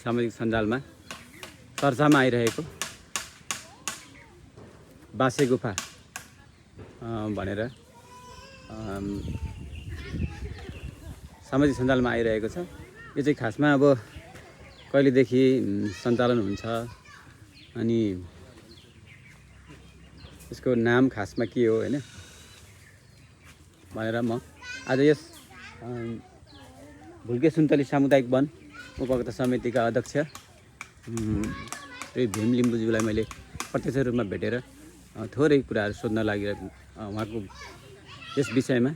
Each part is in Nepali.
सामाजिक सञ्जालमा चर्चामा आइरहेको बासे गुफा भनेर सामाजिक सञ्जालमा आइरहेको छ। यो चाहिँ खासमा अब कहिलेदेखि सञ्चालन हुन्छ अनि यसको नाम खासमा के हो हैन भनेर म आज यस भुल्के सुन्तली सामुदायिक वन उपभोक्ता समितिका अध्यक्ष श्री भीम लिम्बुज्यूलाई मैले प्रत्यक्ष रूपमा भेटेर थोरै कुराहरू सोध्न लागि उहाँको यस विषयमा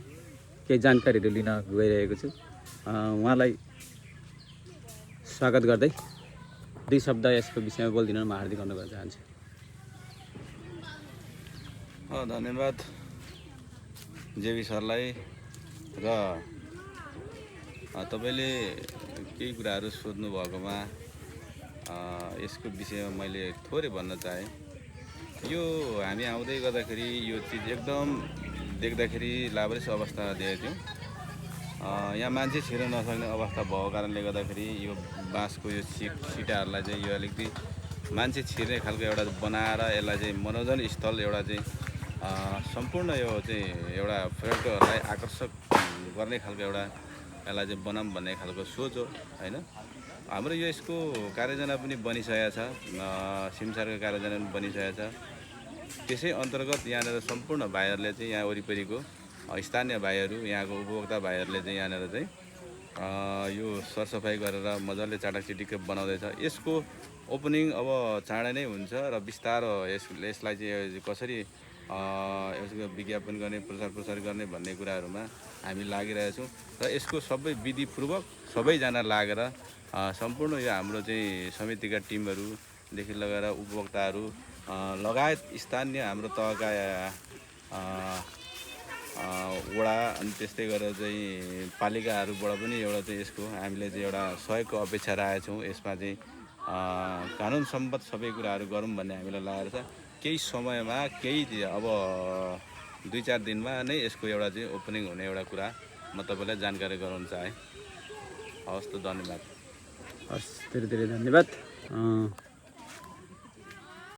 केही जानकारीहरू लिन गइरहेको छु। उहाँलाई स्वागत गर्दै दुई शब्द यसको विषयमा बोलिदिन म हार्दिक अनुरोध गर्न चाहन्छु। धन्यवाद जेबी सरलाई र तपाईले केही कुराहरू सोध्नु भएकोमा यसको विषयमा मैले थोरै भन्न चाहे। यो हामी आउँदै गर्दाखेरि यो चीज एकदम देख्दाखेरि लाभरेस अवस्थामा देखेको थियौँ। यहाँ मान्छे छिर्न नसक्ने अवस्था भएको कारणले गर्दाखेरि यो बाँसको यो सिटाहरूलाई चाहिँ यो अलिकति मान्छे छिर्ने खालको एउटा बनाएर यसलाई चाहिँ मनोरञ्जन स्थल एउटा चाहिँ सम्पूर्ण यो चाहिँ एउटा पर्यटकहरूलाई आकर्षक गर्ने खालको एउटा यसलाई चाहिँ बनाऊँ भन्ने खालको सोच हो हैन। हाम्रो यो यसको कार्ययोजना पनि बनिसकेको छ, सिमसारको कार्ययोजना पनि बनिसकेको छ। त्यसै अन्तर्गत यहाँनिर सम्पूर्ण भाइहरूले चाहिँ यहाँ वरिपरिको स्थानीय भाइहरू यहाँको उपभोक्ता भाइहरूले चाहिँ यहाँनिर चाहिँ यो सरसफाइ गरेर मजाले चाटकचिटिक्क बनाउँदैछ। यसको ओपनिङ अब चाँडै नै हुन्छ र बिस्तारो यसलाई चाहिँ कसरी यसको विज्ञापन गर्ने प्रचार गर्ने भन्ने कुराहरूमा हामी लागिरहेछौँ र यसको सबै विधिपूर्वक सबैजना लागेर सम्पूर्ण यो हाम्रो चाहिँ समितिका टिमहरूदेखि लगेर उपभोक्ताहरू लगायत स्थानीय हाम्रो तहका वडा अनि त्यस्तै गरेर चाहिँ पालिकाहरूबाट पनि एउटा चाहिँ यसको हामीले चाहिँ एउटा सहयोगको अपेक्षा राखेका छौँ। यसमा चाहिँ कानुन सम्बद्ध सबै कुराहरू गरौँ भन्ने हामीलाई लागेको छ। केही समयमा केही अब 2-4 दिनमा नै यसको एउटा चाहिँ ओपनिङ हुने एउटा कुरा म तपाईँलाई जानकारी गराउन चाहे। हवस् त, धन्यवाद। हस्, धेरै धेरै धन्यवाद।